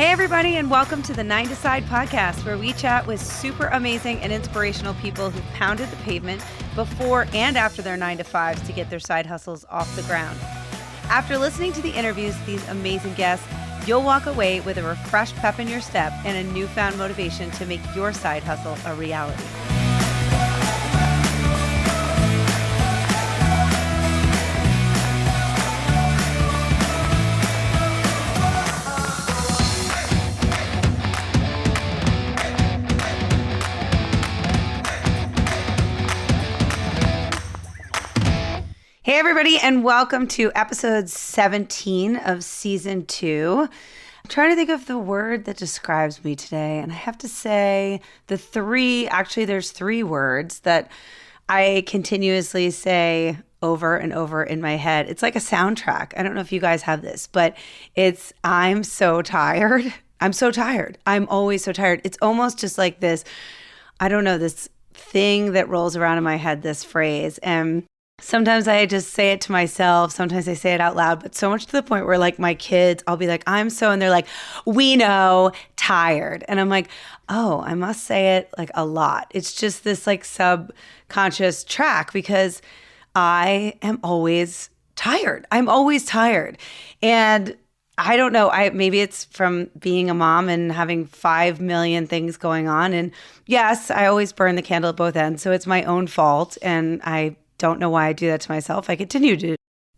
Hey, everybody, and welcome to the 9 to Side podcast, where we chat with super amazing and inspirational people who've pounded the pavement before and after their 9 to 5s to get their side hustles off the ground. After listening to the interviews with these amazing guests, you'll walk away with a refreshed pep in your step and a newfound motivation to make your side hustle a reality. Hey, everybody, and welcome to episode 17 of season 2. I'm trying to think of the word that describes me today, and I have to say there's 3 words that I continuously say over and over in my head. It's like a soundtrack. I don't know if you guys have this, but it's I'm so tired. I'm so tired. I'm always so tired. It's almost just like this, I don't know, this thing that rolls around in my head, this phrase. And sometimes I just say it to myself. Sometimes I say it out loud, but so much to the point where like my kids, I'll be like, I'm so, and they're like, we know, tired. And I'm like, oh, I must say it like a lot. It's just this like subconscious track because I am always tired. I'm always tired. And I don't know, maybe it's from being a mom and having 5 million things going on. And yes, I always burn the candle at both ends. So it's my own fault. And I don't know why I do that to myself. I continue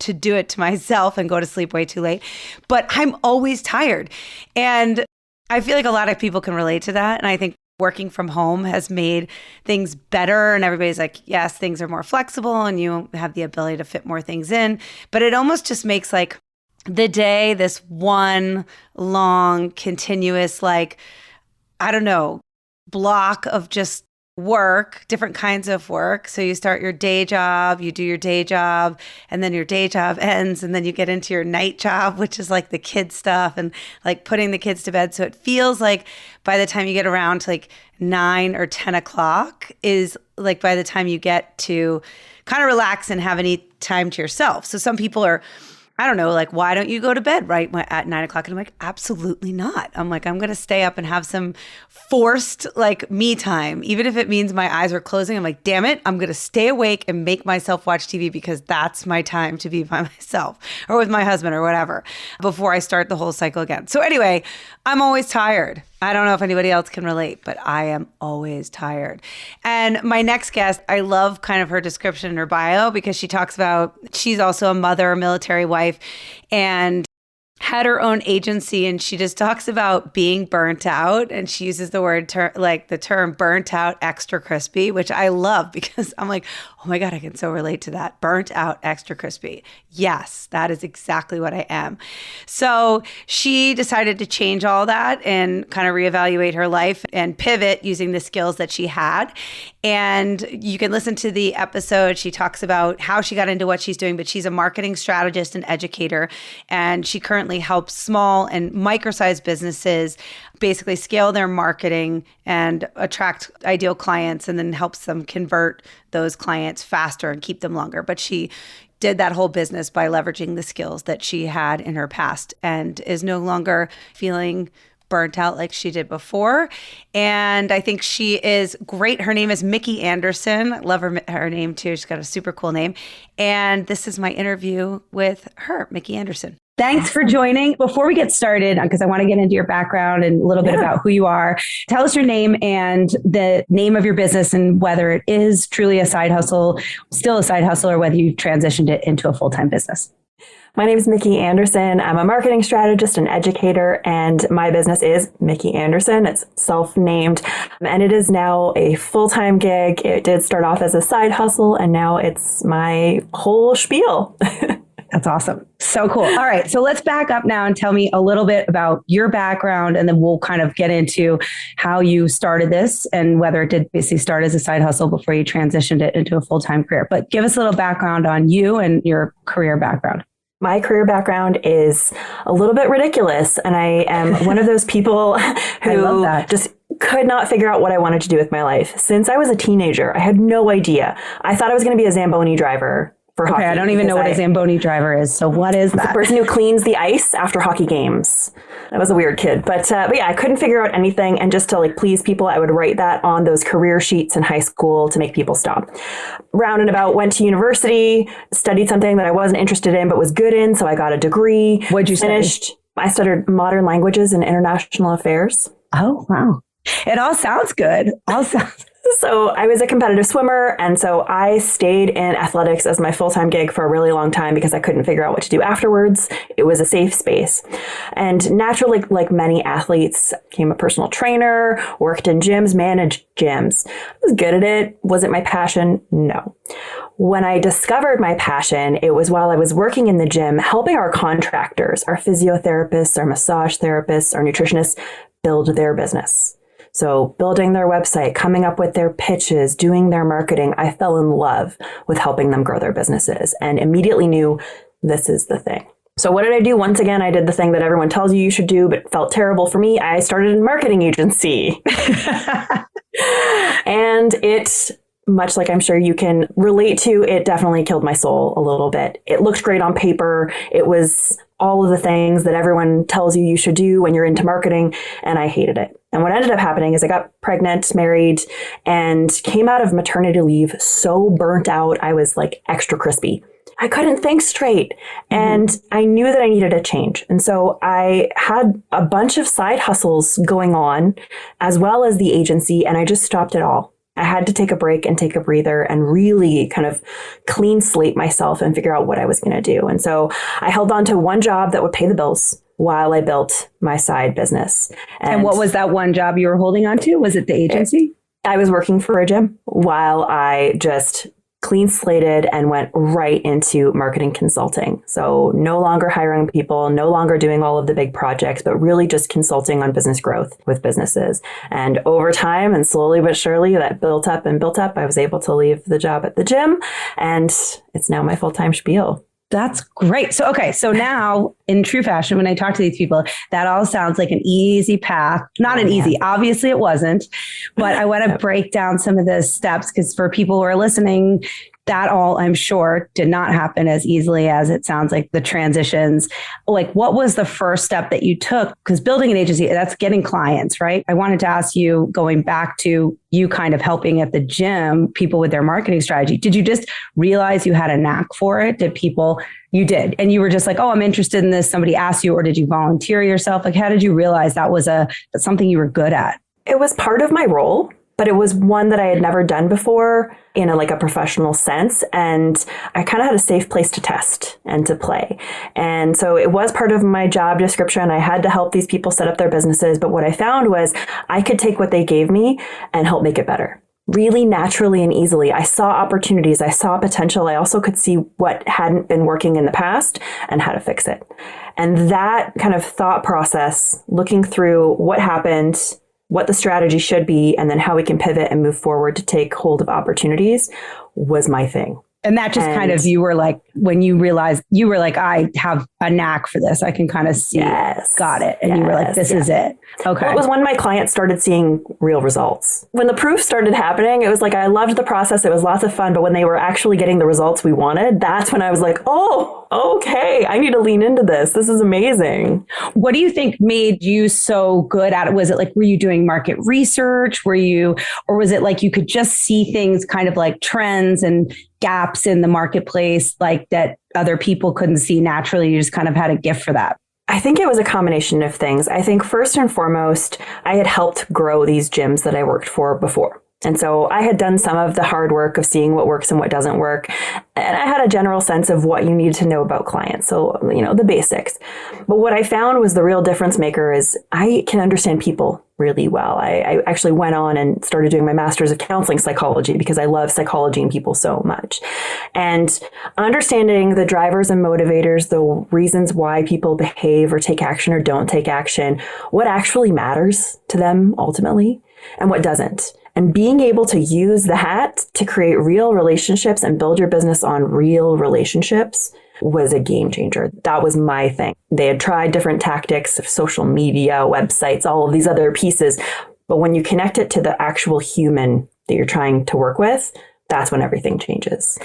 to do it to myself and go to sleep way too late, but I'm always tired. And I feel like a lot of people can relate to that. And I think working from home has made things better. And everybody's like, yes, things are more flexible and you have the ability to fit more things in. But it almost just makes like the day this one long, continuous, like, I don't know, block of just work, different kinds of work. So you start your day job, you do your day job, and then your day job ends, and then you get into your night job, which is like the kids stuff and like putting the kids to bed. So it feels like by the time you get around to like 9 or 10 o'clock is like by the time you get to kind of relax and have any time to yourself. So some people are, I don't know, like, why don't you go to bed right at 9 o'clock? And I'm like, absolutely not. I'm like, I'm going to stay up and have some forced like me time. Even if it means my eyes are closing, I'm like, damn it, I'm going to stay awake and make myself watch TV because that's my time to be by myself or with my husband or whatever before I start the whole cycle again. So anyway, I'm always tired. I don't know if anybody else can relate, but I am always tired. And my next guest, I love kind of her description in her bio because she talks about, she's also a mother, a military wife, and had her own agency, and she just talks about being burnt out, and she uses the word the term burnt out extra crispy, which I love because I'm like, oh my God, I can so relate to that. Burnt out extra crispy. Yes, that is exactly what I am. So she decided to change all that and kind of reevaluate her life and pivot using the skills that she had. And you can listen to the episode. She talks about how she got into what she's doing, but she's a marketing strategist and educator. And she currently helps small and micro-sized businesses basically scale their marketing and attract ideal clients and then helps them convert those clients faster and keep them longer. But she did that whole business by leveraging the skills that she had in her past and is no longer feeling burnt out like she did before. And I think she is great. Her name is MickeyAnderson. Love her name too. She's got a super cool name. And this is my interview with her, MickeyAnderson. Thanks for joining. Before we get started, because I want to get into your background and a little bit about who you are, tell us your name and the name of your business and whether it is truly a side hustle, still a side hustle, or whether you've transitioned it into a full-time business. My name is MickeyAnderson. I'm a marketing strategist and educator, and my business is MickeyAnderson. It's self-named, and it is now a full-time gig. It did start off as a side hustle, and now it's my whole spiel. That's awesome. So cool. All right. So let's back up now and tell me a little bit about your background, and then we'll kind of get into how you started this and whether it did basically start as a side hustle before you transitioned it into a full-time career. But give us a little background on you and your career background. My career background is a little bit ridiculous, and I am one of those people who just could not figure out what I wanted to do with my life. Since I was a teenager, I had no idea. I thought I was going to be a Zamboni driver. for Okay, hockey. I don't even know what a Zamboni driver is. So what is that? The person who cleans the ice after hockey games. I was a weird kid, but yeah, I couldn't figure out anything. And just to like please people, I would write that on those career sheets in high school to make people stop. Round and about, went to university, studied something that I wasn't interested in, but was good in. So I got a degree. What'd you finish? I studied modern languages and international affairs. Oh, wow. It all sounds good. So I was a competitive swimmer, and so I stayed in athletics as my full-time gig for a really long time because I couldn't figure out what to do afterwards. It was a safe space. And naturally, like many athletes, became a personal trainer, worked in gyms, managed gyms. I was good at it. Was it my passion? No. When I discovered my passion, it was while I was working in the gym, helping our contractors, our physiotherapists, our massage therapists, our nutritionists build their business. So building their website, coming up with their pitches, doing their marketing, I fell in love with helping them grow their businesses and immediately knew this is the thing. So what did I do? Once again, I did the thing that everyone tells you should do, but felt terrible for me. I started a marketing agency. And it, much like I'm sure you can relate to, it definitely killed my soul a little bit. It looked great on paper. It was all of the things that everyone tells you should do when you're into marketing, and I hated it. And what ended up happening is I got pregnant, married, and came out of maternity leave so burnt out, I was like extra crispy. I couldn't think straight. And I knew that I needed a change. And so I had a bunch of side hustles going on, as well as the agency, and I just stopped it all. I had to take a break and take a breather and really kind of clean slate myself and figure out what I was going to do. And so I held on to one job that would pay the bills while I built my side business. And what was that one job you were holding on to? Was it the agency? I was working for a gym while I just clean slated and went right into marketing consulting. So no longer hiring people, no longer doing all of the big projects, but really just consulting on business growth with businesses. And over time and slowly but surely that built up and built up, I was able to leave the job at the gym, and it's now my full-time spiel. That's great. So, okay. So now in true fashion, when I talk to these people, that all sounds like an easy path. Not easy. Obviously it wasn't, but I want to break down some of the steps because for people who are listening, that all, I'm sure, did not happen as easily as it sounds like the transitions. Like, what was the first step that you took? Because building an agency, that's getting clients, right? I wanted to ask you, going back to you kind of helping at the gym, people with their marketing strategy. Did you just realize you had a knack for it? You did. And you were just like, oh, I'm interested in this. Somebody asked you, or did you volunteer yourself? Like, how did you realize that was something you were good at? It was part of my role, but it was one that I had never done before in a professional sense. And I kind of had a safe place to test and to play. And so it was part of my job description. I had to help these people set up their businesses. But what I found was I could take what they gave me and help make it better. Really naturally and easily. I saw opportunities. I saw potential. I also could see what hadn't been working in the past and how to fix it. And that kind of thought process, looking through what happened, what the strategy should be, and then how we can pivot and move forward to take hold of opportunities was my thing. And that just kind of, you were like, when you realized, you were like, I have a knack for this. I can kind of see it. Got it. And you were like, this is it. Okay. Well, it was when my clients started seeing real results. When the proof started happening, it was like, I loved the process. It was lots of fun. But when they were actually getting the results we wanted, that's when I was like, oh, okay, I need to lean into this. This is amazing. What do you think made you so good at it? Was it like, were you doing market research? Or was it like you could just see things kind of like trends and gaps in the marketplace like that other people couldn't see naturally? You just kind of had a gift for that. I think it was a combination of things. I think first and foremost, I had helped grow these gyms that I worked for before. And so I had done some of the hard work of seeing what works and what doesn't work. And I had a general sense of what you needed to know about clients. So, the basics. But what I found was the real difference maker is I can understand people really well. I actually went on and started doing my master's of counseling psychology because I love psychology and people so much. And understanding the drivers and motivators, the reasons why people behave or take action or don't take action, what actually matters to them ultimately and what doesn't. And being able to use that to create real relationships and build your business on real relationships was a game changer. That was my thing. They had tried different tactics of social media, websites, all of these other pieces. But when you connect it to the actual human that you're trying to work with, that's when everything changes.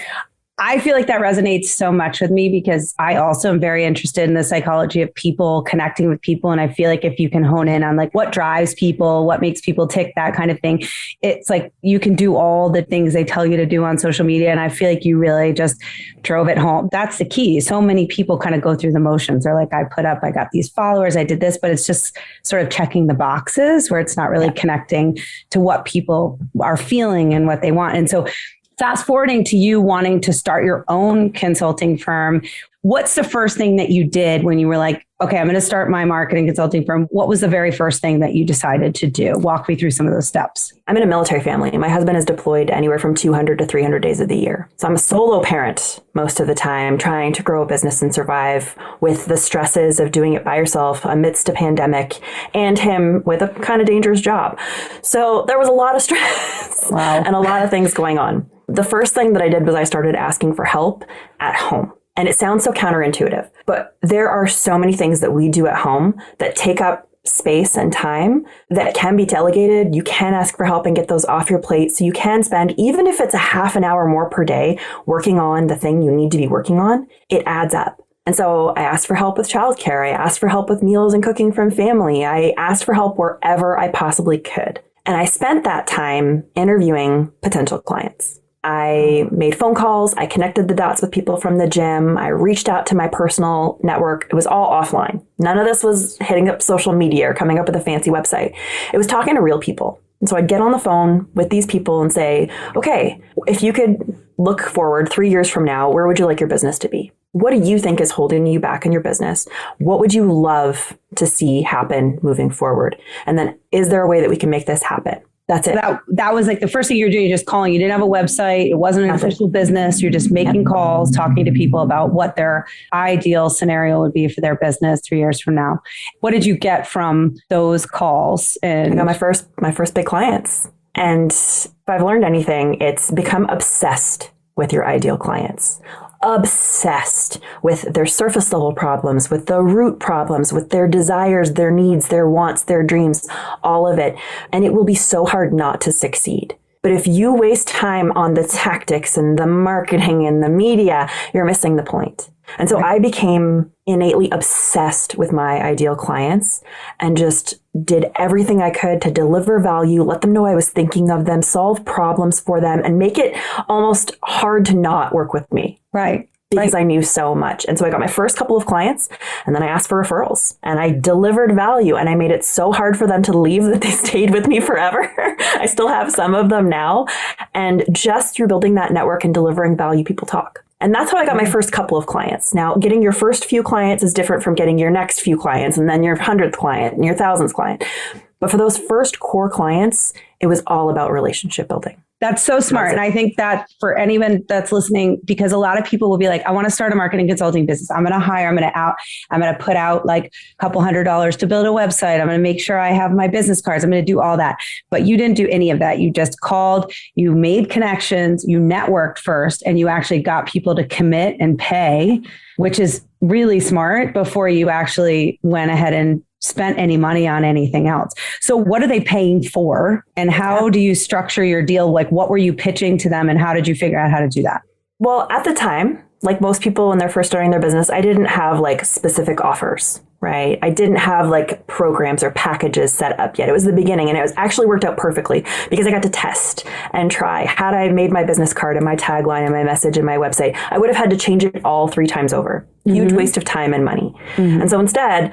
I feel like that resonates so much with me because I also am very interested in the psychology of people, connecting with people. And I feel like if you can hone in on like what drives people, what makes people tick, that kind of thing, it's like you can do all the things they tell you to do on social media. And I feel like you really just drove it home. That's the key. So many people kind of go through the motions. They're like, I got these followers, I did this, but it's just sort of checking the boxes where it's not really connecting to what people are feeling and what they want. And so fast forwarding to you wanting to start your own consulting firm, what's the first thing that you did when you were like, okay, I'm going to start my marketing consulting firm? What was the very first thing that you decided to do? Walk me through some of those steps. I'm in a military family. My husband is deployed anywhere from 200 to 300 days of the year. So I'm a solo parent most of the time, trying to grow a business and survive with the stresses of doing it by yourself amidst a pandemic and him with a kind of dangerous job. So there was a lot of stress and a lot of things going on. The first thing that I did was I started asking for help at home. And it sounds so counterintuitive, but there are so many things that we do at home that take up space and time that can be delegated. You can ask for help and get those off your plate. So you can spend, even if it's a half an hour more per day, working on the thing you need to be working on, it adds up. And so I asked for help with childcare. I asked for help with meals and cooking from family. I asked for help wherever I possibly could. And I spent that time interviewing potential clients. I made phone calls. I connected the dots with people from the gym. I reached out to my personal network. It was all offline. None of this was hitting up social media or coming up with a fancy website. It was talking to real people. And so I'd get on the phone with these people and say, okay, if you could look forward 3 years from now, where would you like your business to be? What do you think is holding you back in your business? What would you love to see happen moving forward? And then is there a way that we can make this happen? That's it. That was like the first thing you're doing, just calling. You didn't have a website. It wasn't an official business. You're just making calls, talking to people about what their ideal scenario would be for their business 3 years from now. What did you get from those calls? And I got my first big clients. And if I've learned anything, it's become obsessed with your ideal clients. Obsessed with their surface level problems, with the root problems, with their desires, their needs, their wants, their dreams, all of it. And it will be so hard not to succeed. But if you waste time on the tactics and the marketing and the media, you're missing the point. And so I became innately obsessed with my ideal clients and just did everything I could to deliver value, let them know I was thinking of them, solve problems for them, and make it almost hard to not work with me. Right. Because I knew so much. And so I got my first couple of clients and then I asked for referrals and I delivered value and I made it so hard for them to leave that they stayed with me forever. I still have some of them now. And just through building that network and delivering value, people talk. And that's how I got my first couple of clients. Now, getting your first few clients is different from getting your next few clients and then your 100th client and your 1,000th client. But for those first core clients, it was all about relationship building. That's so smart. And I think that for anyone that's listening, because a lot of people will be like, I want to start a marketing consulting business. I'm going to put out like a couple $100 to build a website. I'm going to make sure I have my business cards. I'm going to do all that. But you didn't do any of that. You just called, you made connections, you networked first, and you actually got people to commit and pay, which is really smart before you actually went ahead and spent any money on anything else. So what are they paying for? And how do you structure your deal? Like, what were you pitching to them and how did you figure out how to do that? Well, at the time, like most people when they're first starting their business, I didn't have like specific offers, right? I didn't have like programs or packages set up yet. It was the beginning and it was actually worked out perfectly because I got to test and try. Had I made my business card and my tagline and my message and my website, I would have had to change it all 3 times over. Huge waste of time and money. And so instead,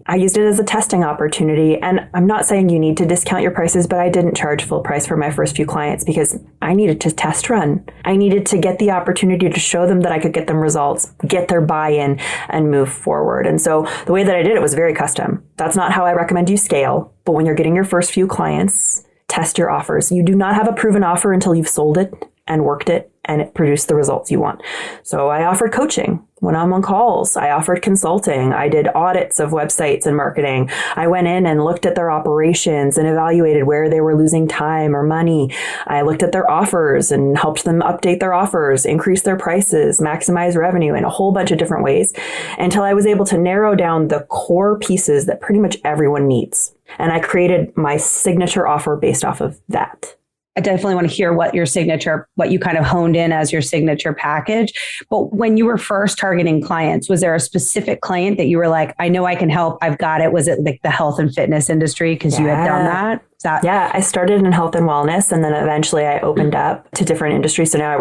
I used it as a testing opportunity. And I'm not saying you need to discount your prices, but I didn't charge full price for my first few clients because I needed to test run. I needed to get the opportunity to show them that I could get them results, get their buy-in and move forward. And so the way that I did it was very custom. That's not how I recommend you scale. But when you're getting your first few clients, test your offers. You do not have a proven offer until you've sold it and worked it and it produced the results you want. So I offered coaching, one-on-one calls. I offered consulting. I did audits of websites and marketing. I went in and looked at their operations and evaluated where they were losing time or money. I looked at their offers and helped them update their offers, increase their prices, maximize revenue in a whole bunch of different ways until I was able to narrow down the core pieces that pretty much everyone needs. And I created my signature offer based off of that. I definitely want to hear what you kind of honed in as your signature package. But when you were first targeting clients, was there a specific client that you were like, I know I can help, I've got it? Was it like the health and fitness industry because you had done that? Yeah, I started in health and wellness, and then eventually I opened up to different industries. So now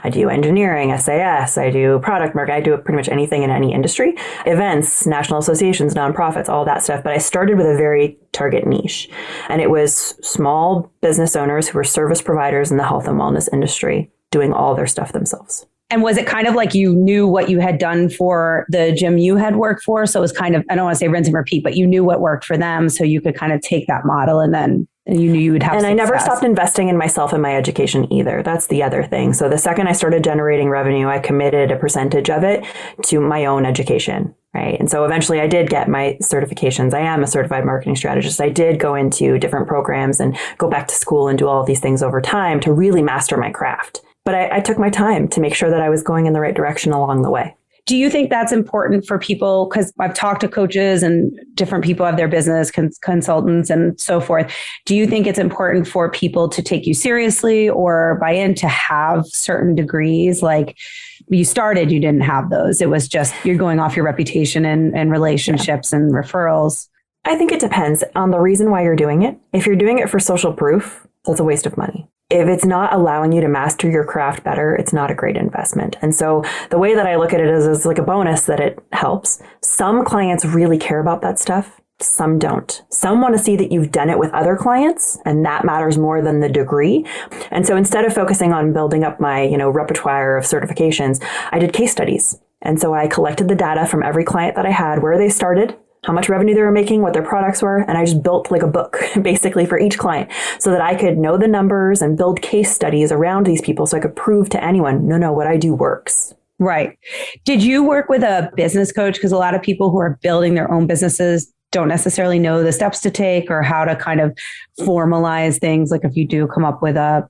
I do engineering, SAS, I do product marketing, I do pretty much anything in any industry, events, national associations, nonprofits, all that stuff. But I started with a very target niche, and it was small business owners who were service providers in the health and wellness industry doing all their stuff themselves. And was it kind of like you knew what you had done for the gym you had worked for? So it was kind of, I don't want to say rinse and repeat, but you knew what worked for them. So you could kind of take that model and you knew you would have And success. I never stopped investing in myself and my education either. That's the other thing. So the second I started generating revenue, I committed a percentage of it to my own education. Right. And so eventually I did get my certifications. I am a certified marketing strategist. I did go into different programs and go back to school and do all of these things over time to really master my craft. But I took my time to make sure that I was going in the right direction along the way. Do you think that's important for people? Because I've talked to coaches and different people have their business consultants and so forth. Do you think it's important for people to take you seriously or buy in to have certain degrees? Like you started, you didn't have those. It was just you're going off your reputation and relationships and referrals. I think it depends on the reason why you're doing it. If you're doing it for social proof, that's a waste of money. If it's not allowing you to master your craft better, it's not a great investment. And so the way that I look at it is like a bonus that it helps. Some clients really care about that stuff. Some don't. Some want to see that you've done it with other clients, and that matters more than the degree. And so instead of focusing on building up my, repertoire of certifications, I did case studies. And so I collected the data from every client that I had, where they started, how much revenue they were making, what their products were. And I just built like a book basically for each client so that I could know the numbers and build case studies around these people so I could prove to anyone, no, what I do works. Right. Did you work with a business coach? Because a lot of people who are building their own businesses don't necessarily know the steps to take or how to kind of formalize things. Like if you do come up with a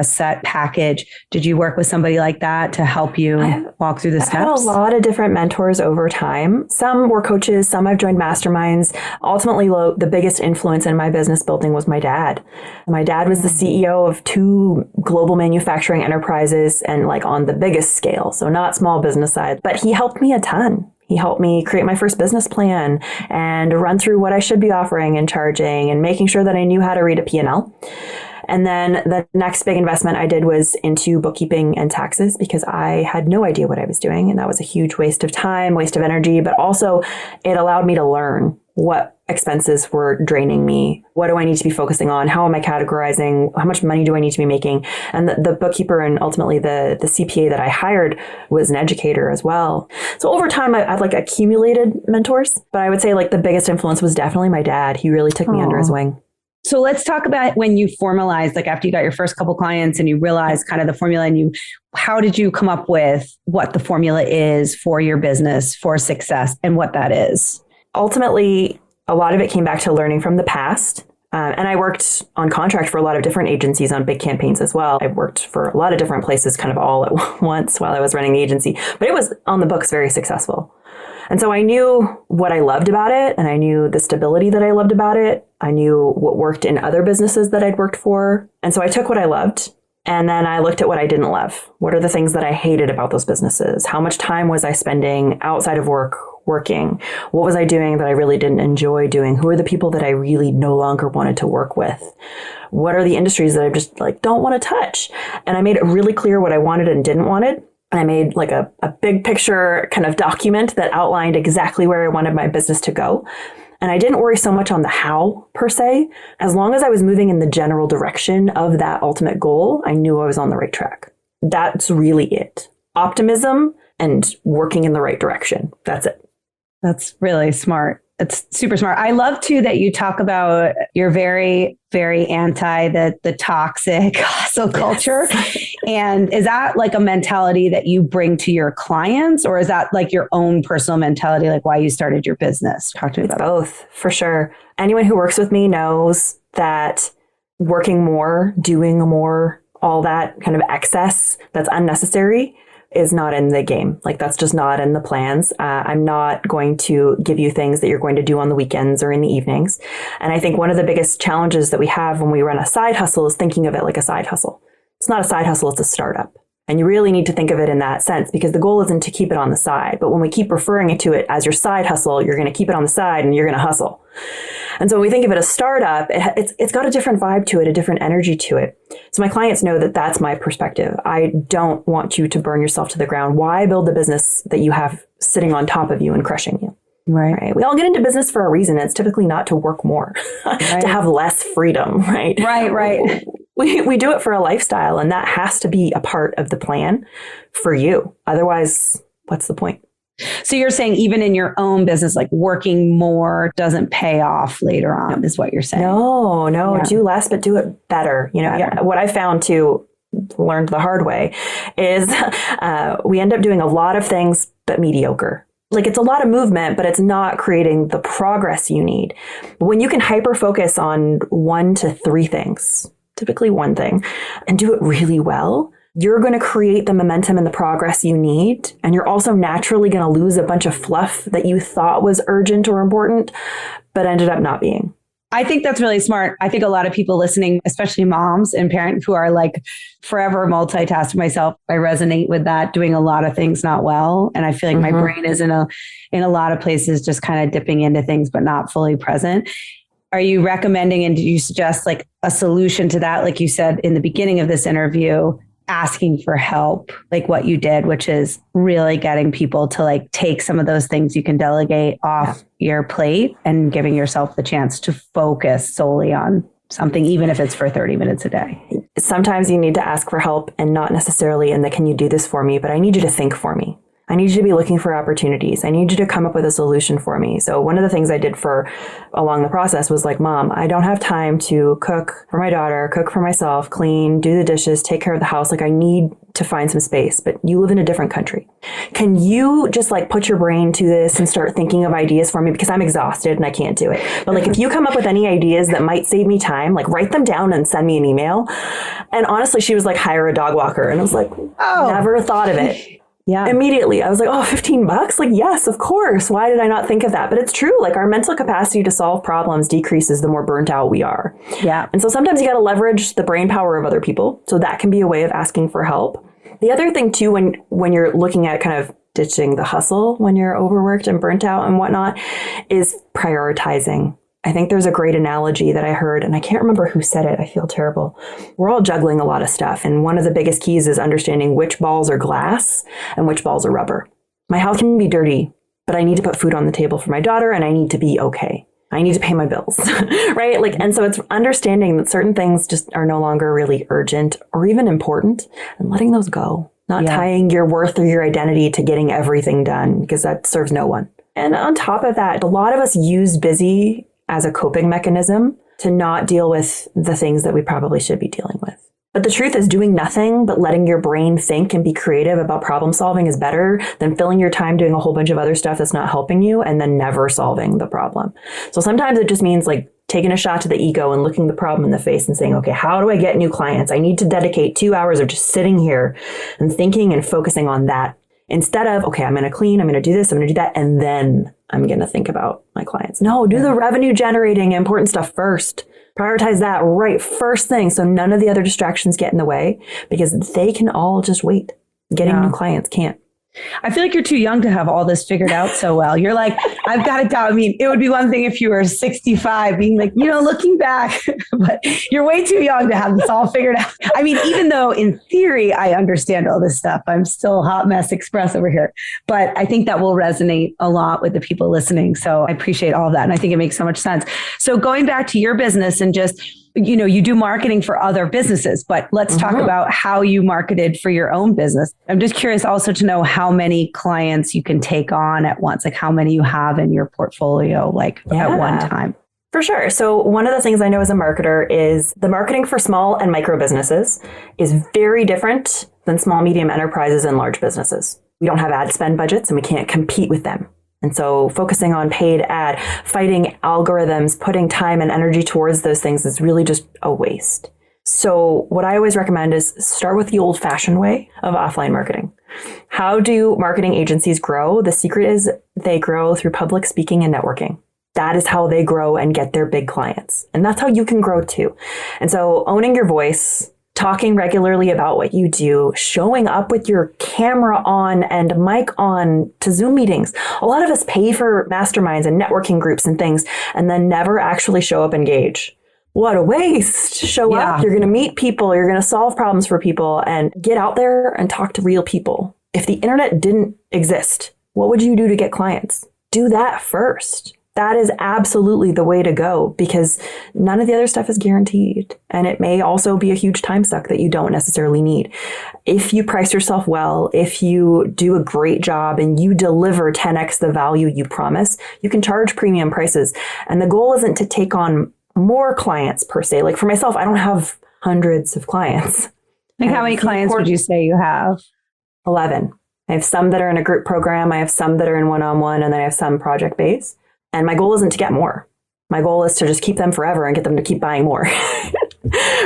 set package, did you work with somebody like that to help you walk through the steps? I've had a lot of different mentors over time. Some were coaches, some I've joined masterminds. Ultimately, the biggest influence in my business building was my dad. My dad was the CEO of 2 global manufacturing enterprises and like on the biggest scale. So not small business side, but he helped me a ton. He helped me create my first business plan and run through what I should be offering and charging and making sure that I knew how to read a P&L. And then the next big investment I did was into bookkeeping and taxes because I had no idea what I was doing. And that was a huge waste of time, waste of energy, but also it allowed me to learn what expenses were draining me. What do I need to be focusing on? How am I categorizing? How much money do I need to be making? And the bookkeeper and ultimately the CPA that I hired was an educator as well. So over time, I've like accumulated mentors, but I would say like the biggest influence was definitely my dad. He really took me under his wing. So let's talk about when you formalized, like after you got your first couple clients and you realized kind of the formula and how did you come up with what the formula is for your business for success and what that is? Ultimately, a lot of it came back to learning from the past. And I worked on contract for a lot of different agencies on big campaigns as well. I worked for a lot of different places kind of all at once while I was running the agency, but it was on the books very successful. And so I knew what I loved about it, and I knew the stability that I loved about it. I knew what worked in other businesses that I'd worked for. And so I took what I loved, and then I looked at what I didn't love. What are the things that I hated about those businesses? How much time was I spending outside of work working? What was I doing that I really didn't enjoy doing? Who are the people that I really no longer wanted to work with? What are the industries that I just like don't want to touch? And I made it really clear what I wanted and didn't want it. And I made like a big picture kind of document that outlined exactly where I wanted my business to go. And I didn't worry so much on the how per se. As long as I was moving in the general direction of that ultimate goal, I knew I was on the right track. That's really it. Optimism and working in the right direction. That's it. That's really smart. It's super smart. I love too that you talk about you're very, very anti the toxic hustle culture. And is that like a mentality that you bring to your clients, or is that like your own personal mentality, like why you started your business? Talk to me about both, for sure. Anyone who works with me knows that working more, doing more, all that kind of excess that's unnecessary is not in the game. Like that's just not in the plans. I'm not going to give you things that you're going to do on the weekends or in the evenings. And I think one of the biggest challenges that we have when we run a side hustle is thinking of it like a side hustle. It's not a side hustle, it's a startup. And you really need to think of it in that sense because the goal isn't to keep it on the side. But when we keep referring to it as your side hustle, you're going to keep it on the side and you're going to hustle. And so when we think of it as startup, it's got a different vibe to it, a different energy to it. So my clients know that that's my perspective. I don't want you to burn yourself to the ground. Why build a business that you have sitting on top of you and crushing you? Right. We all get into business for a reason. It's typically not to work more, to have less freedom, right? Right. We do it for a lifestyle, and that has to be a part of the plan for you. Otherwise, what's the point? So you're saying even in your own business, like working more doesn't pay off later on, is what you're saying? No, yeah. Do less, but do it better. What I found too, learned the hard way, is we end up doing a lot of things, but mediocre. Like it's a lot of movement, but it's not creating the progress you need. But when you can hyper focus on 1 to 3 things, typically one thing, and do it really well, you're going to create the momentum and the progress you need. And you're also naturally going to lose a bunch of fluff that you thought was urgent or important, but ended up not being. I think that's really smart. I think a lot of people listening, especially moms and parents who are like forever multitasking, myself, I resonate with that, doing a lot of things not well. And I feel like my brain is in a lot of places just kind of dipping into things, but not fully present. Are you recommending and do you suggest like a solution to that? Like you said in the beginning of this interview, asking for help, like what you did, which is really getting people to like take some of those things you can delegate off your plate and giving yourself the chance to focus solely on something, even if it's for 30 minutes a day. Sometimes you need to ask for help and not necessarily in the can you do this for me, but I need you to think for me. I need you to be looking for opportunities. I need you to come up with a solution for me. So one of the things I did along the process was like, Mom, I don't have time to cook for my daughter, cook for myself, clean, do the dishes, take care of the house. Like I need to find some space, but you live in a different country. Can you just like put your brain to this and start thinking of ideas for me? Because I'm exhausted and I can't do it. But like, if you come up with any ideas that might save me time, like write them down and send me an email. And honestly, she was like, hire a dog walker. And I was like, never thought of it. Yeah. Immediately. I was like, oh, $15? Like, yes, of course. Why did I not think of that? But it's true. Like our mental capacity to solve problems decreases the more burnt out we are. Yeah. And so sometimes you got to leverage the brain power of other people. So that can be a way of asking for help. The other thing too, when you're looking at kind of ditching the hustle, when you're overworked and burnt out and whatnot, is prioritizing. I think there's a great analogy that I heard, and I can't remember who said it. I feel terrible. We're all juggling a lot of stuff. And one of the biggest keys is understanding which balls are glass and which balls are rubber. My house can be dirty, but I need to put food on the table for my daughter and I need to be okay. I need to pay my bills, right? Like, and so it's understanding that certain things just are no longer really urgent or even important and letting those go, not tying your worth or your identity to getting everything done because that serves no one. And on top of that, a lot of us use busy as a coping mechanism to not deal with the things that we probably should be dealing with. But the truth is doing nothing but letting your brain think and be creative about problem solving is better than filling your time doing a whole bunch of other stuff that's not helping you and then never solving the problem. So sometimes it just means like taking a shot to the ego and looking the problem in the face and saying, okay, how do I get new clients? I need to dedicate 2 hours of just sitting here and thinking and focusing on that instead of, okay, I'm going to clean, I'm going to do this, I'm going to do that, and then I'm going to think about my clients. No, do the revenue generating important stuff first. Prioritize that right first thing so none of the other distractions get in the way because they can all just wait. Getting new clients can't. I feel like you're too young to have all this figured out so well. You're like, I've got it down. I mean, it would be one thing if you were 65 being like, looking back, but you're way too young to have this all figured out. I mean, even though in theory, I understand all this stuff, I'm still hot mess express over here, but I think that will resonate a lot with the people listening. So I appreciate all of that. And I think it makes so much sense. So going back to your business and just, you do marketing for other businesses, but let's talk about how you marketed for your own business. I'm just curious also to know how many clients you can take on at once, like how many you have in your portfolio, at one time. For sure. So one of the things I know as a marketer is the marketing for small and micro businesses is very different than small, medium enterprises and large businesses. We don't have ad spend budgets and we can't compete with them. And so focusing on paid ad, fighting algorithms, putting time and energy towards those things is really just a waste. So what I always recommend is start with the old fashioned way of offline marketing. How do marketing agencies grow? The secret is they grow through public speaking and networking. That is how they grow and get their big clients. And that's how you can grow too. And so owning your voice, talking regularly about what you do, showing up with your camera on and mic on to Zoom meetings. A lot of us pay for masterminds and networking groups and things and then never actually show up and engage. What a waste. Show up, you're going to meet people, you're going to solve problems for people, and get out there and talk to real people. If the internet didn't exist, what would you do to get clients? Do that first. That is absolutely the way to go because none of the other stuff is guaranteed. And it may also be a huge time suck that you don't necessarily need. If you price yourself well, if you do a great job and you deliver 10x the value you promise, you can charge premium prices. And the goal isn't to take on more clients per se. Like for myself, I don't have hundreds of clients. Like how many clients would you say you have? 11. I have some that are in a group program. I have some that are in one-on-one, and then I have some project-based. And my goal isn't to get more. My goal is to just keep them forever and get them to keep buying more.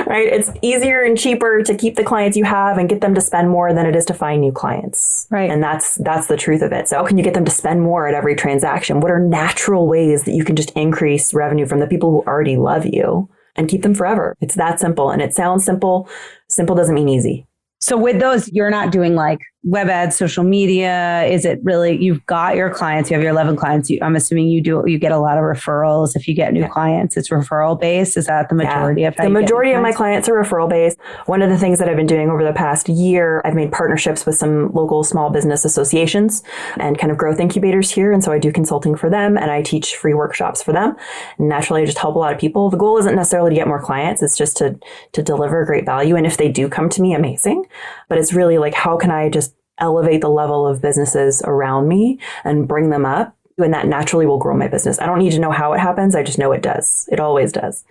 Right? It's easier and cheaper to keep the clients you have and get them to spend more than it is to find new clients. Right. And that's the truth of it. So how can you get them to spend more at every transaction? What are natural ways that you can just increase revenue from the people who already love you and keep them forever? It's that simple. And it sounds simple. Simple doesn't mean easy. So with those, you're not doing like web ads, social media. Is it really, you've got your clients, you have your 11 clients. I'm assuming you get a lot of referrals. If you get new clients, it's referral based. Is that the majority of how the majority of my clients are referral based. One of the things that I've been doing over the past year, I've made partnerships with some local small business associations and kind of growth incubators here. And so I do consulting for them and I teach free workshops for them. And naturally, I just help a lot of people. The goal isn't necessarily to get more clients. It's just to deliver great value. And if they do come to me, amazing. But it's really like, how can I just elevate the level of businesses around me and bring them up? And that naturally will grow my business. I don't need to know how it happens. I just know it does. It always does.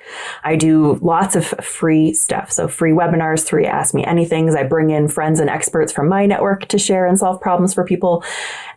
I do lots of free stuff. So free webinars, free Ask Me Anythings. I bring in friends and experts from my network to share and solve problems for people.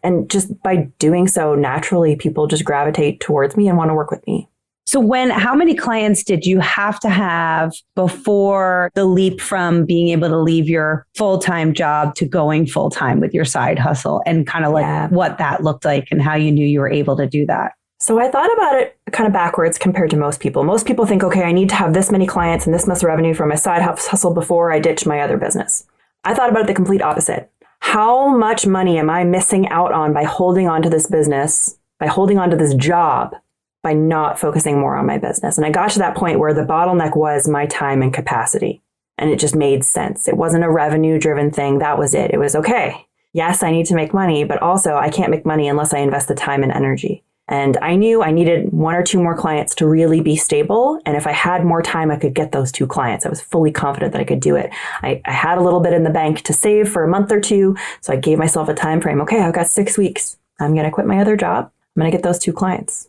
And just by doing so, naturally, people just gravitate towards me and want to work with me. So how many clients did you have to have before the leap from being able to leave your full-time job to going full-time with your side hustle, and kind of like what that looked like and how you knew you were able to do that? So I thought about it kind of backwards compared to most people. Most people think, okay, I need to have this many clients and this much revenue from my side hustle before I ditch my other business. I thought about it the complete opposite. How much money am I missing out on by holding on to this business, by holding on to this job, by not focusing more on my business? And I got to that point where the bottleneck was my time and capacity. And it just made sense. It wasn't a revenue driven thing. That was it. It was okay. Yes, I need to make money, but also I can't make money unless I invest the time and energy. And I knew I needed 1 or 2 more clients to really be stable. And if I had more time, I could get those 2 clients. I was fully confident that I could do it. I had a little bit in the bank to save for a month or 2. So I gave myself a time frame. Okay, I've got 6 weeks. I'm going to quit my other job. I'm going to get those 2 clients.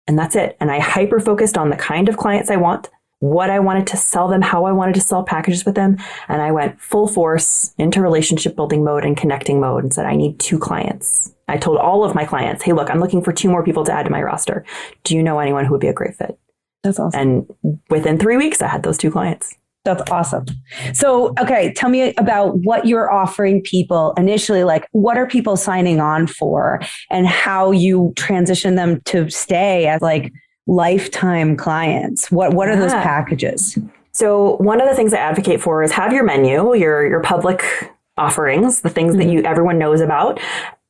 And that's it. And I hyper focused on the kind of clients I want, what I wanted to sell them, how I wanted to sell packages with them. And I went full force into relationship building mode and connecting mode and said, I need 2 clients. I told all of my clients, hey, look, I'm looking for 2 more people to add to my roster. Do you know anyone who would be a great fit? That's awesome. And within 3 weeks, I had those 2 clients. That's awesome. So, okay, tell me about what you're offering people initially. Like, what are people signing on for, and how you transition them to stay as like lifetime clients? What are those packages? So one of the things I advocate for is have your menu, your public offerings, the things that everyone knows about,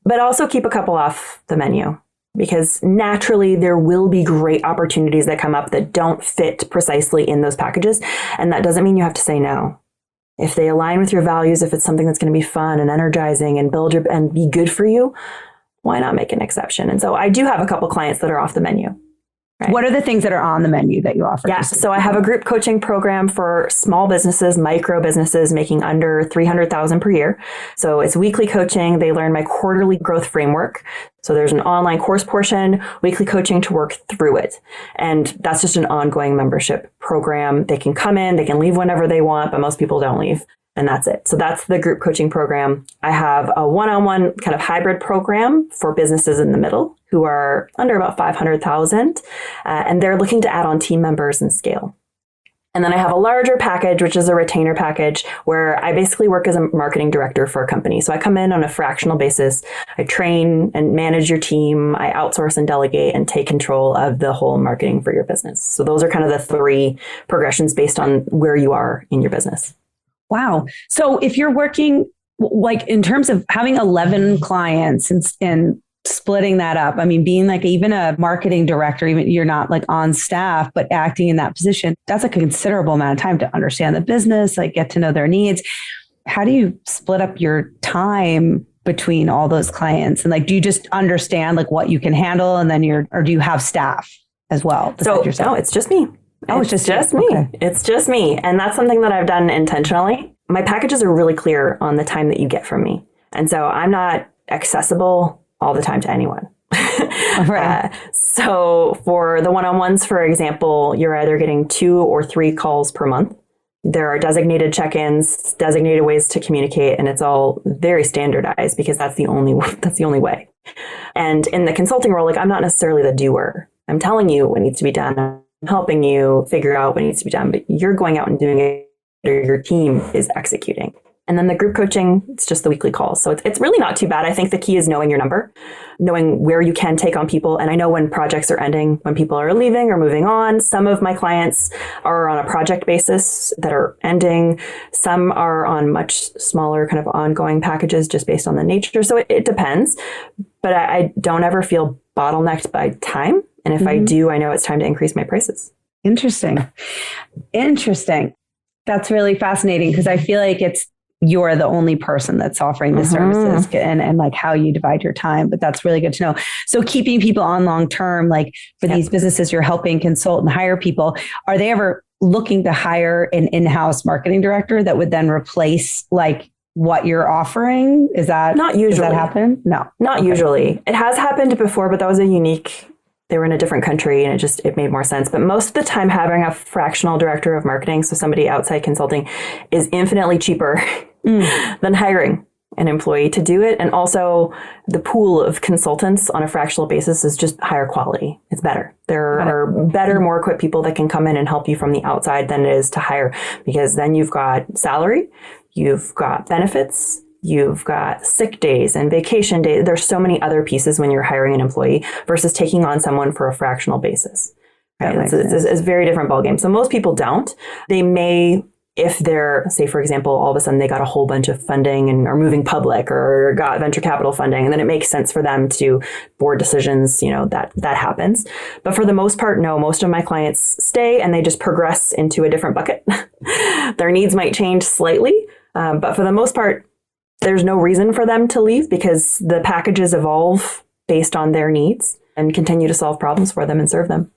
but also keep a couple off the menu. Because naturally, there will be great opportunities that come up that don't fit precisely in those packages. And that doesn't mean you have to say no. If they align with your values, if it's something that's going to be fun and energizing and and be good for you, why not make an exception? And so I do have a couple clients that are off the menu. Right. What are the things that are on the menu that you offer? Yeah, so I have a group coaching program for small businesses, micro businesses making under $300,000 per year. So it's weekly coaching. They learn my quarterly growth framework. So there's an online course portion, weekly coaching to work through it. And that's just an ongoing membership program. They can come in, they can leave whenever they want, but most people don't leave. And that's it. So that's the group coaching program. I have a one-on-one kind of hybrid program for businesses in the middle who are under about 500,000, and they're looking to add on team members and scale. And then I have a larger package, which is a retainer package, where I basically work as a marketing director for a company. So I come in on a fractional basis. I train and manage your team. I outsource and delegate and take control of the whole marketing for your business. So those are kind of the 3 progressions based on where you are in your business. Wow. So if you're working like in terms of having 11 clients and splitting that up, I mean, being like even a marketing director, even you're not like on staff, but acting in that position, that's a considerable amount of time to understand the business, like get to know their needs. How do you split up your time between all those clients? And like, do you just understand like what you can handle and then or do you have staff as well? So no, it's just me. Oh, it's just me. Okay. It's just me. And that's something that I've done intentionally. My packages are really clear on the time that you get from me. And so I'm not accessible all the time to anyone. Right. So for the one-on-ones, for example, you're either getting 2 or 3 calls per month. There are designated check-ins, designated ways to communicate, and it's all very standardized because that's the only way. And in the consulting role, like I'm not necessarily the doer. I'm telling you what needs to be done. I'm helping you figure out what needs to be done, but you're going out and doing it, or your team is executing. And then the group coaching, it's just the weekly calls. So it's really not too bad. I think the key is knowing your number, knowing where you can take on people. And I know when projects are ending, when people are leaving or moving on. Some of my clients are on a project basis that are ending. Some are on much smaller kind of ongoing packages just based on the nature. So it depends. But I don't ever feel bottlenecked by time. And if I do, I know it's time to increase my prices. Interesting. That's really fascinating because I feel like you're the only person that's offering the services and like how you divide your time. But that's really good to know. So keeping people on long term, like for these businesses you're helping consult and hire people, are they ever looking to hire an in-house marketing director that would then replace like what you're offering? Is that not usually? Does that happen? No, not usually. It has happened before, but that was they were in a different country and it made more sense. But most of the time having a fractional director of marketing, so somebody outside consulting, is infinitely cheaper than hiring an employee to do it. And also the pool of consultants on a fractional basis is just higher quality. It's better. There are better, more equipped people that can come in and help you from the outside than it is to hire, because then you've got salary, you've got benefits, you've got sick days and vacation days. There's so many other pieces when you're hiring an employee versus taking on someone for a fractional basis. Right? It's a very different ballgame. So most people don't. They may, if they're, say, for example, all of a sudden they got a whole bunch of funding and are moving public or got venture capital funding, and then it makes sense for them to board decisions, that happens. But for the most part, no, most of my clients stay and they just progress into a different bucket. Their needs might change slightly, but for the most part, there's no reason for them to leave because the packages evolve based on their needs and continue to solve problems for them and serve them.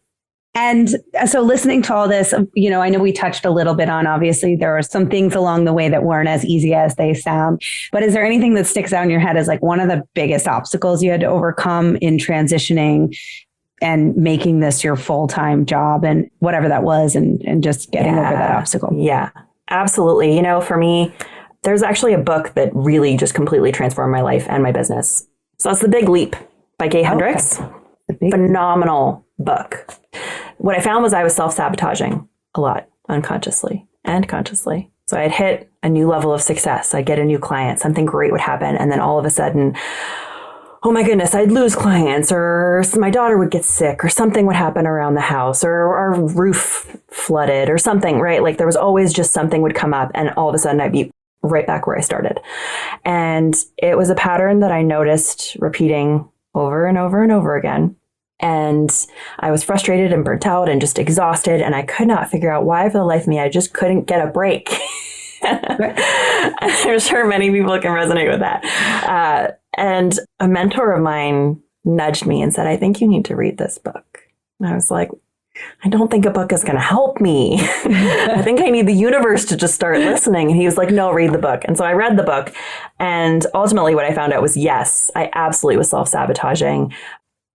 And so listening to all this, I know we touched a little bit on, obviously, there are some things along the way that weren't as easy as they sound. But is there anything that sticks out in your head as like one of the biggest obstacles you had to overcome in transitioning and making this your full-time job and whatever that was and just getting over that obstacle? Yeah, absolutely. For me, there's actually a book that really just completely transformed my life and my business. So it's The Big Leap by Gay Hendricks. Phenomenal book. What I found was I was self-sabotaging a lot, unconsciously and consciously. So I'd hit a new level of success. I'd get a new client, something great would happen. And then all of a sudden, oh my goodness, I'd lose clients, or my daughter would get sick, or something would happen around the house, or our roof flooded or something, right? Like there was always just something would come up and all of a sudden I'd be right back where I started. And it was a pattern that I noticed repeating over and over and over again. And I was frustrated and burnt out and just exhausted. And I could not figure out why for the life of me, I just couldn't get a break. I'm sure many people can resonate with that. And a mentor of mine nudged me and said, I think you need to read this book. And I was like, I don't think a book is going to help me. I think I need the universe to just start listening. And he was like, no, read the book. And so I read the book. And ultimately what I found out was, yes, I absolutely was self-sabotaging.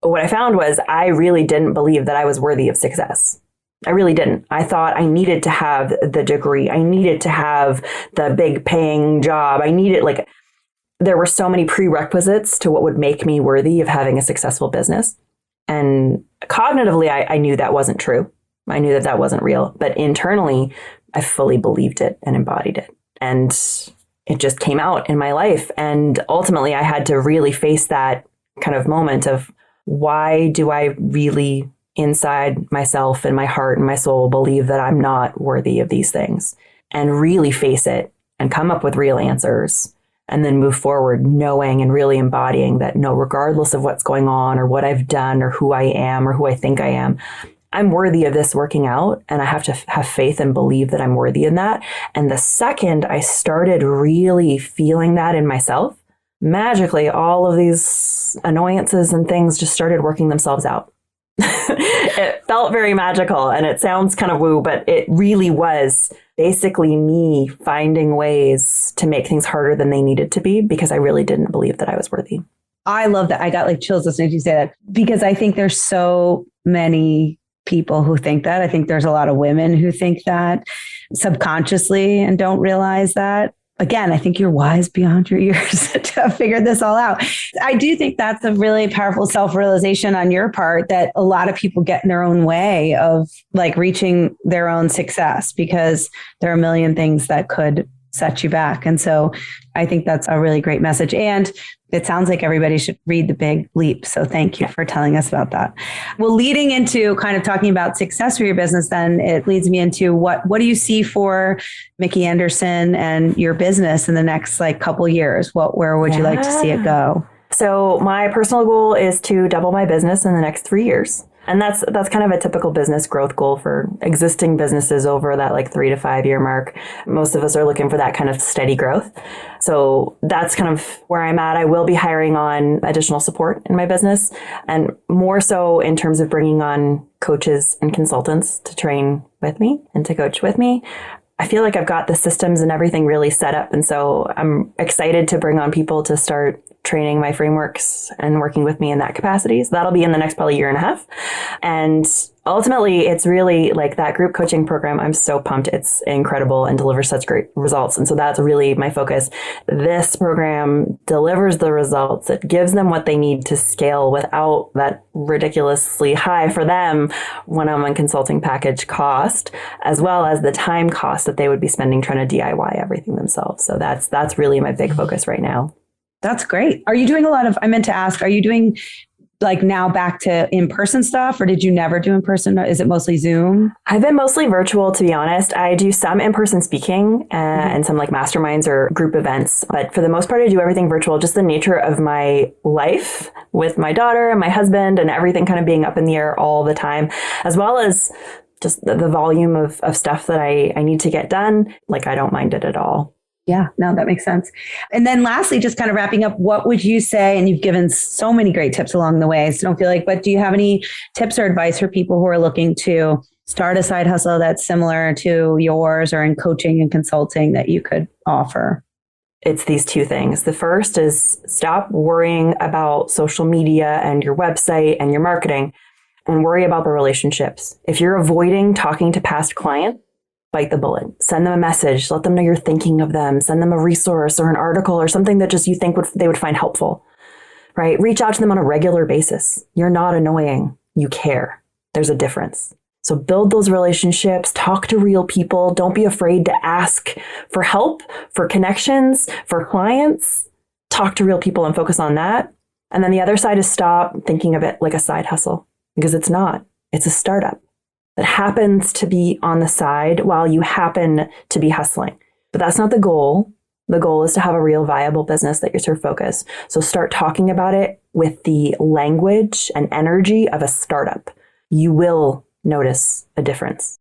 What I found was I really didn't believe that I was worthy of success. I really didn't. I thought I needed to have the degree. I needed to have the big paying job. There were so many prerequisites to what would make me worthy of having a successful business. And cognitively, I knew that wasn't true. I knew that that wasn't real. But internally, I fully believed it and embodied it. And it just came out in my life. And ultimately, I had to really face that kind of moment of, why do I really inside myself and my heart and my soul believe that I'm not worthy of these things? And really face it and come up with real answers, and then move forward knowing and really embodying that, no, regardless of what's going on or what I've done or who I am or who I think I am, I'm worthy of this working out, and I have to have faith and believe that I'm worthy in that. And the second I started really feeling that in myself, magically, all of these annoyances and things just started working themselves out. It felt very magical, and it sounds kind of woo, but it really was basically me finding ways to make things harder than they needed to be, because I really didn't believe that I was worthy. I love that. I got like chills listening to you say that, because I think there's so many people who think that. I think there's a lot of women who think that subconsciously and don't realize that. Again, I think you're wise beyond your years to have figured this all out. I do think that's a really powerful self-realization on your part, that a lot of people get in their own way of like reaching their own success, because there are a million things that could set you back. And so I think that's a really great message. And it sounds like everybody should read The Big Leap. So thank you for telling us about that. Well, leading into kind of talking about success for your business, then it leads me into what do you see for Mickey Anderson and your business in the next like couple years? Where would you like to see it go? So my personal goal is to double my business in the next 3 years. And that's kind of a typical business growth goal for existing businesses over that like 3 to 5 year mark. Most of us are looking for that kind of steady growth. So that's kind of where I'm at. I will be hiring on additional support in my business, and more so in terms of bringing on coaches and consultants to train with me and to coach with me. I feel like I've got the systems and everything really set up. And so I'm excited to bring on people to start training my frameworks and working with me in that capacity. So that'll be in the next probably year and a half. And ultimately, it's really like that group coaching program. I'm so pumped. It's incredible and delivers such great results. And so that's really my focus. This program delivers the results. It gives them what they need to scale without that ridiculously high for them one-on-one consulting package cost, as well as the time cost that they would be spending trying to DIY everything themselves. So that's really my big focus right now. That's great. Are you doing a lot of, I meant to ask, are you doing like now back to in-person stuff, or did you never do in-person? Is it mostly Zoom? I've been mostly virtual, to be honest. I do some in-person speaking and some like masterminds or group events. But for the most part, I do everything virtual. Just the nature of my life with my daughter and my husband and everything kind of being up in the air all the time, as well as just the volume of stuff that I need to get done. Like, I don't mind it at all. Yeah, no, that makes sense. And then lastly, just kind of wrapping up, what would you say, and you've given so many great tips along the way, so don't feel like, but do you have any tips or advice for people who are looking to start a side hustle that's similar to yours or in coaching and consulting that you could offer? It's these two things. The first is stop worrying about social media and your website and your marketing, and worry about the relationships. If you're avoiding talking to past clients, bite the bullet. Send them a message. Let them know you're thinking of them. Send them a resource or an article or something that just you think they would find helpful, right? Reach out to them on a regular basis. You're not annoying. You care. There's a difference. So build those relationships. Talk to real people. Don't be afraid to ask for help, for connections, for clients. Talk to real people and focus on that. And then the other side is stop thinking of it like a side hustle, because it's not. It's a startup that happens to be on the side while you happen to be hustling. But that's not the goal. The goal is to have a real viable business that you're focused. So start talking about it with the language and energy of a startup. You will notice a difference.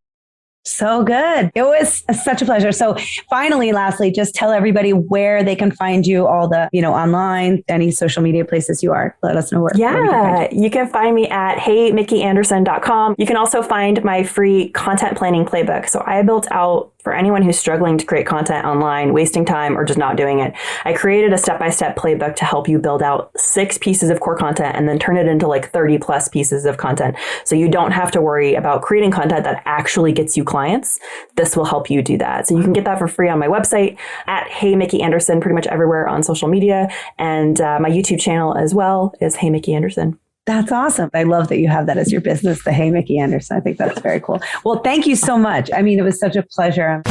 So good. It was such a pleasure. So finally, lastly, just tell everybody where they can find you, all the, online, any social media places you are. Let us know where. Yeah, you can find me at HeyMickeyAnderson.com. You can also find my free content planning playbook. So I built out, for anyone who's struggling to create content online, wasting time, or just not doing it, I created a step-by-step playbook to help you build out 6 pieces of core content and then turn it into like 30 plus pieces of content. So you don't have to worry about creating content that actually gets you clients. This will help you do that. So you can get that for free on my website at HeyMickeyAnderson, pretty much everywhere on social media. And my YouTube channel as well is HeyMickeyAnderson. That's awesome. I love that you have that as your business, the Hey Mickey Anderson. I think that's very cool. Well, thank you so much. I mean, it was such a pleasure.